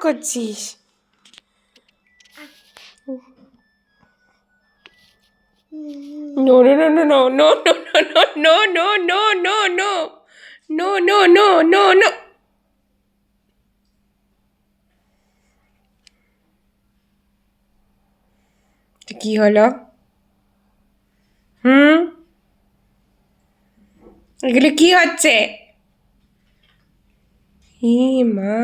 করছিস? No, no, no, no, no, no, no, no, no, no, no, no, no, no, no, no, no. কি হলো? এগুলো কি হচ্ছে? হে মা,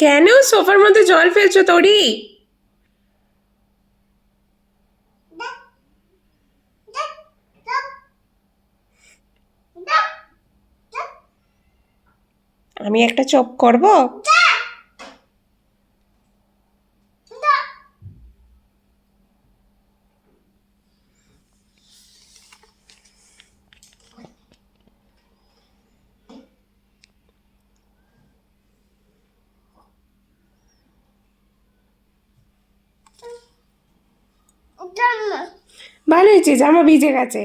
কেন সোফার মধ্যে জল ফেলছো তোরি? আমি একটা চপ করব? ভালো হয়েছে, জামা ভিজে গেছে।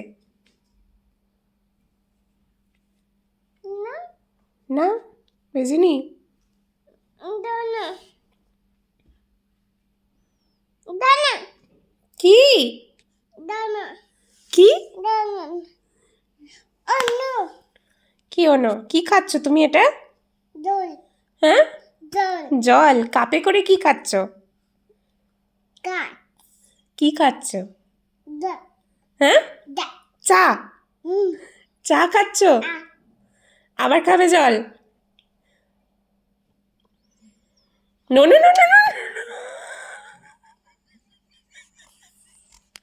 না ভেজিনি। কি কি কি হলো? কি খাচ্ছ তুমি এটা? হ্যাঁ, জল। কাপে করে কি খাচ্ছ? কি খাচ্ছ? হ্যাঁ, চা। চা খাচ্ছ? আবার খাবে জল? No no no no no.